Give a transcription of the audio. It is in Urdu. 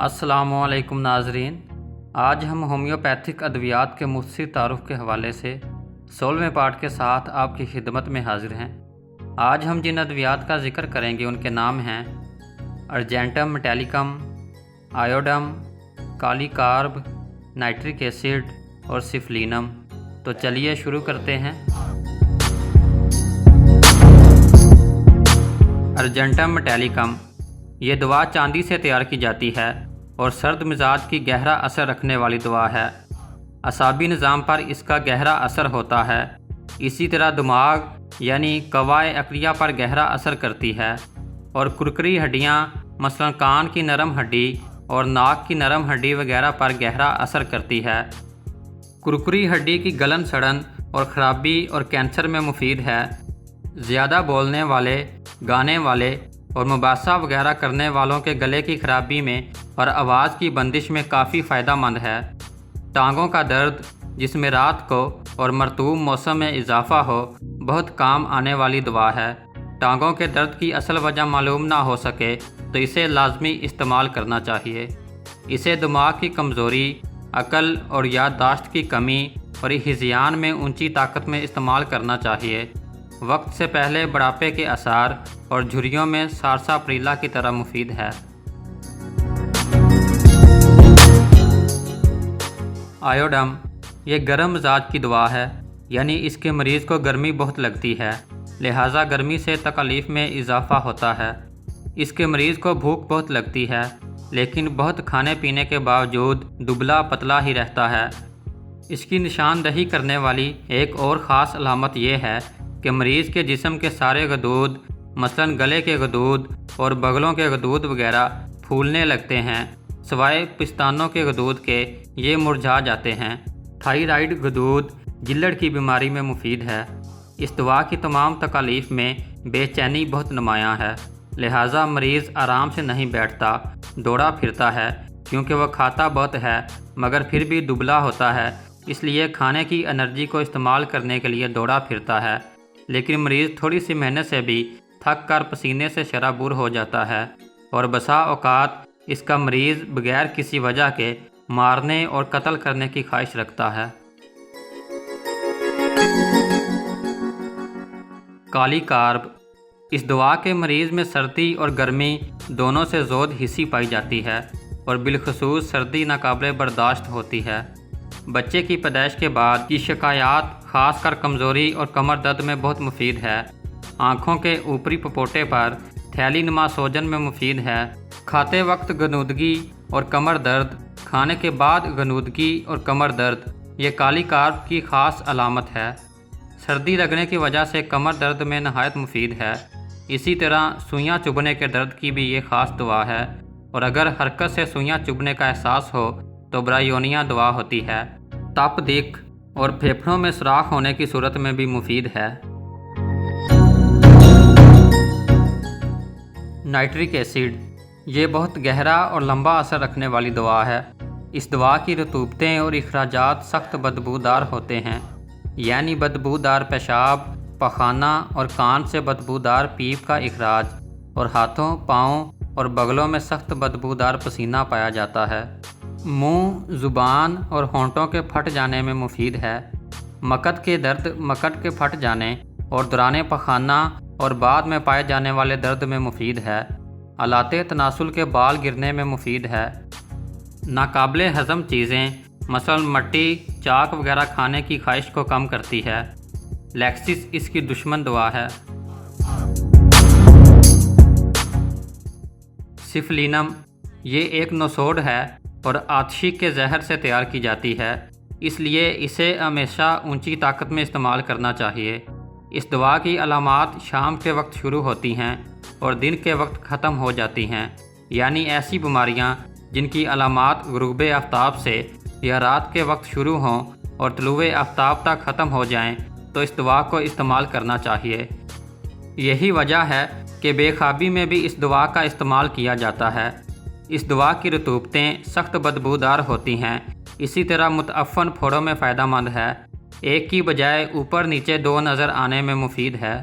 السلام علیکم ناظرین، آج ہم ہومیوپیتھک ادویات کے مختصر تعارف کے حوالے سے 16ویں پارٹ کے ساتھ آپ کی خدمت میں حاضر ہیں۔ آج ہم جن ادویات کا ذکر کریں گے ان کے نام ہیں ارجنٹم میٹیلکم، آیوڈم، کالی کارب، نائٹرک ایسڈ اور سفلینم۔ تو چلیے شروع کرتے ہیں۔ ارجنٹم میٹیلکم یہ دوا چاندی سے تیار کی جاتی ہے اور سرد مزاج کی گہرا اثر رکھنے والی دوا ہے۔ اعصابی نظام پر اس کا گہرا اثر ہوتا ہے، اسی طرح دماغ یعنی قوائے عقلیہ پر گہرا اثر کرتی ہے اور کرکری ہڈیاں مثلا کان کی نرم ہڈی اور ناک کی نرم ہڈی وغیرہ پر گہرا اثر کرتی ہے۔ کرکری ہڈی کی گلن سڑن اور خرابی اور کینسر میں مفید ہے۔ زیادہ بولنے والے، گانے والے اور مباحثہ وغیرہ کرنے والوں کے گلے کی خرابی میں اور آواز کی بندش میں کافی فائدہ مند ہے۔ ٹانگوں کا درد جس میں رات کو اور مرطوب موسم میں اضافہ ہو بہت کام آنے والی دوا ہے۔ ٹانگوں کے درد کی اصل وجہ معلوم نہ ہو سکے تو اسے لازمی استعمال کرنا چاہیے۔ اسے دماغ کی کمزوری، عقل اور یادداشت کی کمی اور ہذیان میں اونچی طاقت میں استعمال کرنا چاہیے۔ وقت سے پہلے بڑھاپے کے آثار اور جھریوں میں سارساپریلا کی طرح مفید ہے۔ آیوڈم یہ گرم مزاج کی دوا ہے، یعنی اس کے مریض کو گرمی بہت لگتی ہے، لہٰذا گرمی سے تکلیف میں اضافہ ہوتا ہے۔ اس کے مریض کو بھوک بہت لگتی ہے لیکن بہت کھانے پینے کے باوجود دبلا پتلا ہی رہتا ہے۔ اس کی نشاندہی کرنے والی ایک اور خاص علامت یہ ہے کہ مریض کے جسم کے سارے غدود مثلاً گلے کے غدود اور بغلوں کے غدود وغیرہ پھولنے لگتے ہیں، سوائے پستانوں کے غدود کے یہ مرجھا جاتے ہیں۔ تھائرائیڈ غدود جلد کی بیماری میں مفید ہے۔ اس دوا کی تمام تکالیف میں بے چینی بہت نمایاں ہے، لہٰذا مریض آرام سے نہیں بیٹھتا، دوڑا پھرتا ہے کیونکہ وہ کھاتا بہت ہے مگر پھر بھی دبلا ہوتا ہے، اس لیے کھانے کی انرجی کو استعمال کرنے کے لیے دوڑا پھرتا ہے، لیکن مریض تھوڑی سی محنت سے بھی تھک کر پسینے سے شرابور ہو جاتا ہے اور بسا اوقات اس کا مریض بغیر کسی وجہ کے مارنے اور قتل کرنے کی خواہش رکھتا ہے۔ کالی کارب اس دوا کے مریض میں سردی اور گرمی دونوں سے زود حسی پائی جاتی ہے اور بالخصوص سردی ناقابل برداشت ہوتی ہے۔ بچے کی پیدائش کے بعد کی شکایات خاص کر کمزوری اور کمر درد میں بہت مفید ہے۔ آنکھوں کے اوپری پپوٹے پر تھیلی نما سوجن میں مفید ہے۔ کھاتے وقت غنودگی اور کمر درد، کھانے کے بعد غنودگی اور کمر درد یہ کالی کارب کی خاص علامت ہے۔ سردی لگنے کی وجہ سے کمر درد میں نہایت مفید ہے۔ اسی طرح سوئیاں چبھنے کے درد کی بھی یہ خاص دوا ہے، اور اگر حرکت سے سوئیاں چبھنے کا احساس ہو تو برایونیا دوا ہوتی ہے۔ تپ دق اور پھیپھڑوں میں سوراخ ہونے کی صورت میں بھی مفید ہے۔ نائٹرک ایسڈ یہ بہت گہرا اور لمبا اثر رکھنے والی دوا ہے۔ اس دوا کی رطوبتیں اور اخراجات سخت بدبودار ہوتے ہیں، یعنی بدبودار پیشاب، پخانہ اور کان سے بدبودار پیپ کا اخراج، اور ہاتھوں، پاؤں اور بغلوں میں سخت بدبودار پسینہ پایا جاتا ہے۔ منہ، زبان اور ہونٹوں کے پھٹ جانے میں مفید ہے۔ مکد کے درد، مکد کے پھٹ جانے اور دوران پخانہ اور بعد میں پائے جانے والے درد میں مفید ہے۔ آلات تناسل کے بال گرنے میں مفید ہے۔ ناقابل ہضم چیزیں مثلا مٹی، چاک وغیرہ کھانے کی خواہش کو کم کرتی ہے۔ لیکسس اس کی دشمن دوا ہے۔ سفلینم یہ ایک نوسوڈ ہے اور آتشی کے زہر سے تیار کی جاتی ہے، اس لیے اسے ہمیشہ اونچی طاقت میں استعمال کرنا چاہیے۔ اس دوا کی علامات شام کے وقت شروع ہوتی ہیں اور دن کے وقت ختم ہو جاتی ہیں، یعنی ایسی بیماریاں جن کی علامات غروب آفتاب سے یا رات کے وقت شروع ہوں اور طلوع آفتاب تک ختم ہو جائیں تو اس دوا کو استعمال کرنا چاہیے۔ یہی وجہ ہے کہ بے خوابی میں بھی اس دوا کا استعمال کیا جاتا ہے۔ اس دوا کی رطوبتیں سخت بدبودار ہوتی ہیں، اسی طرح متعفن پھوڑوں میں فائدہ مند ہے، ایک کی بجائے اوپر نیچے دو نظر آنے میں مفید ہے۔